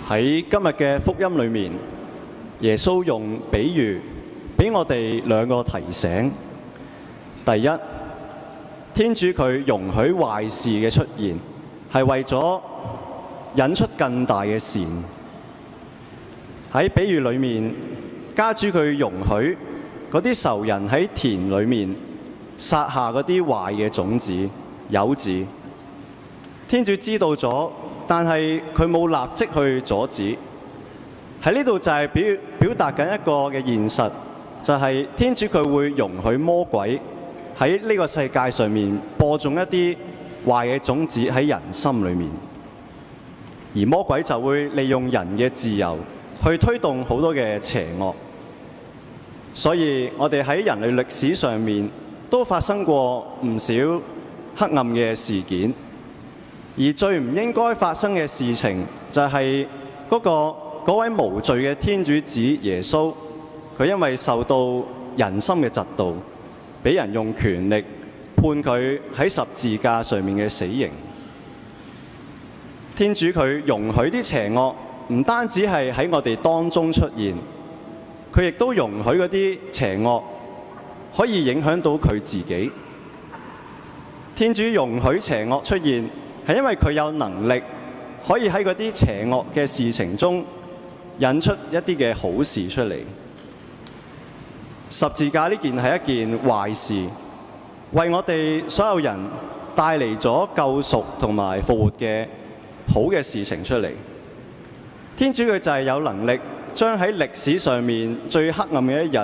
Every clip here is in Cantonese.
喺今日嘅福音裏面，耶穌用比喻俾我哋兩個提醒。第一，天主佢容許壞事嘅出現，係為咗引出更大嘅善。喺比喻裏面，家主佢容許嗰啲仇人喺田裏面撒下嗰啲壞嘅種子、柚子。天主知道咗，但係佢冇立即去阻止。喺呢度就係表達緊一個嘅現實，就係天主佢會容許魔鬼喺呢個世界上面播種一啲壞嘅種子喺人心裏面，而魔鬼就會利用人嘅自由去推動好多嘅邪惡。所以我哋喺人類歷史上面都發生過唔少黑暗嘅事件。而最唔應該發生嘅事情，就係嗰位無罪嘅天主子耶穌，佢因為受到人心嘅嫉妒，俾人用權力判佢喺十字架上面嘅死刑。天主佢容許啲邪惡，唔單止係喺我哋當中出現，佢亦都容許嗰啲邪惡可以影響到佢自己。天主容許邪惡出現，係因為佢有能力可以喺嗰啲邪惡嘅事情中引出一啲嘅好事出嚟。十字架呢件係一件壞事，為我哋所有人帶嚟咗救贖同埋復活嘅好嘅事情出嚟。天主佢就係有能力將喺歷史上面最黑暗嘅一日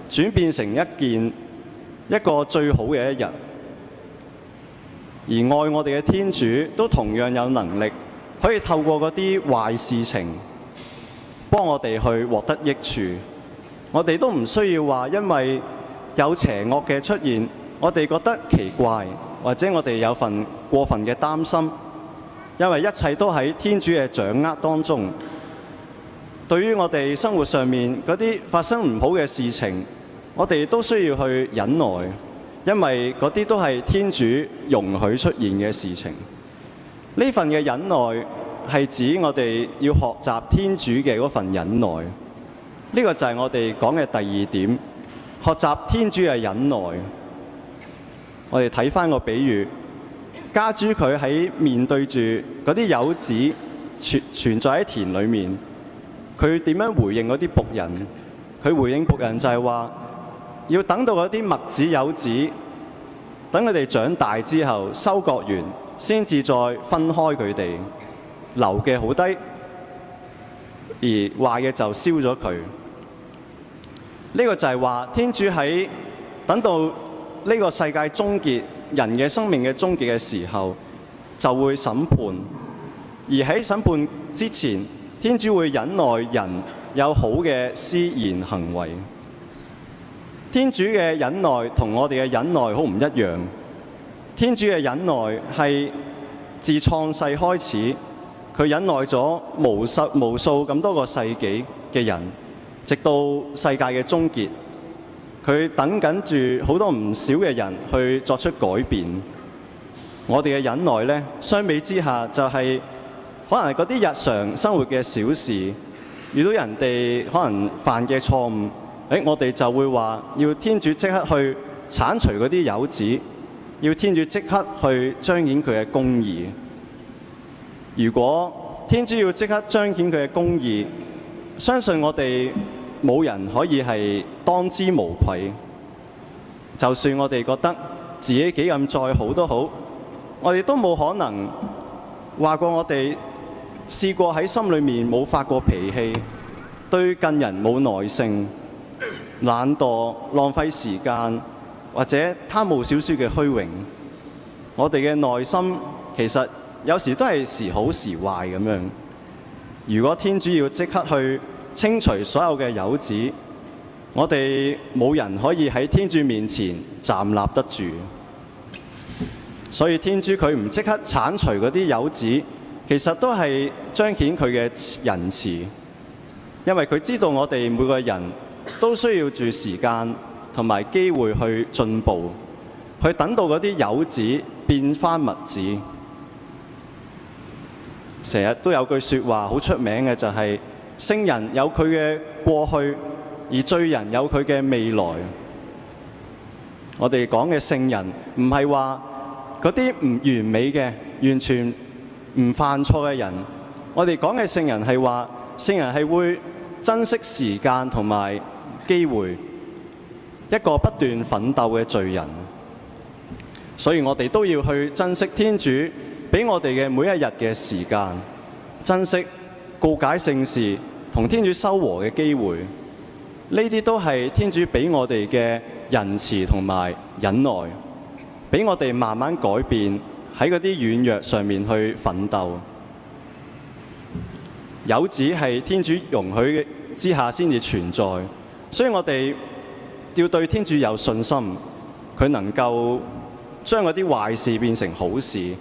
轉變成一個最好嘅一日。而愛我哋嘅天主都同樣有能力，可以透過嗰啲壞事情幫我哋去獲得益處。我哋都唔需要話因為有邪惡嘅出現，我哋覺得奇怪，或者我哋有份過分嘅擔心，因為一切都喺天主嘅掌握當中。對於我哋生活上面嗰啲發生唔好嘅事情，我哋都需要去忍耐。因為嗰啲都係天主容許出現嘅事情。呢份嘅忍耐係指我哋要學習天主嘅嗰份忍耐。呢個就係我哋講嘅第二點，學習天主嘅忍耐。我哋睇返個比喻，家主佢喺面對住嗰啲柚子存在喺田裏面，佢點樣回應嗰啲僕人？佢回應僕人就係話，要等到嗰啲麥子、柚子，等佢哋長大之後收割完，先至再分開佢哋，留嘅好低，而壞嘅就燒咗佢。呢個就係話，天主喺等到呢個世界終結、人嘅生命嘅終結嘅時候，就會審判。而喺審判之前，天主會忍耐人有好嘅思言行為。天主嘅忍耐同我哋嘅忍耐好唔一樣。天主嘅忍耐係自創世開始，佢忍耐咗無數咁多個世紀嘅人，直到世界嘅終結。佢等緊住好多唔少嘅人去作出改變。我哋嘅忍耐呢，相比之下就係可能係嗰啲日常生活嘅小事，遇到人哋可能犯嘅錯誤。我哋就會話要天主即刻去剷除嗰啲柚子，要天主即刻去彰顯佢嘅公義。如果天主要即刻彰顯佢嘅公義，相信我哋冇人可以係當之無愧。就算我哋覺得自己幾咁再好都好，我哋都冇可能話過我哋試過喺心裏面冇發過脾氣，對近人冇耐性，懶惰、浪費時間，或者貪慕少少嘅虛榮。我哋嘅內心其實有時都係時好時壞咁樣。如果天主要即刻去清除所有嘅柚子，我哋冇人可以喺天主面前站立得住。所以天主佢唔即刻剷除嗰啲柚子，其實都係彰顯佢嘅仁慈，因為佢知道我哋每個人都需要住時間同埋機會去進步，去等到嗰啲柚子變返麥子。成日都有句説話好出名嘅，就係聖人有佢嘅過去，而罪人有佢嘅未來。我哋講嘅聖人唔係話嗰啲唔完美嘅、完全唔犯錯嘅人。我哋講嘅聖人係話，聖人係會珍惜時間同埋機會，一個不斷奮鬥嘅罪人。所以我哋都要去珍惜天主俾我哋嘅每一日嘅時間，珍惜告解聖事同天主修和嘅機會。呢啲都係天主俾我哋嘅仁慈同埋忍耐，俾我哋慢慢改變，喺嗰啲軟弱上面去奮鬥。有子係天主容許之下先至存在，所以我哋要對天主有信心，佢能夠將嗰啲壞事變成好事。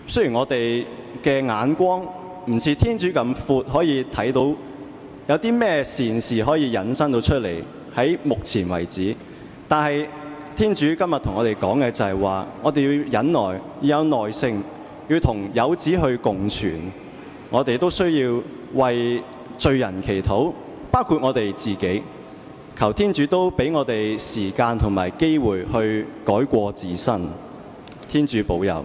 雖然我哋嘅眼光唔似天主咁闊，可以睇到有啲咩善事可以引申到出嚟，喺目前為止，但係天主今日同我哋講嘅就係話，我哋要忍耐，要有耐性，要同有子去共存。我哋都需要為罪人祈禱，包括我哋自己，求天主都俾我哋時間同埋機會去改過自身。天主保佑。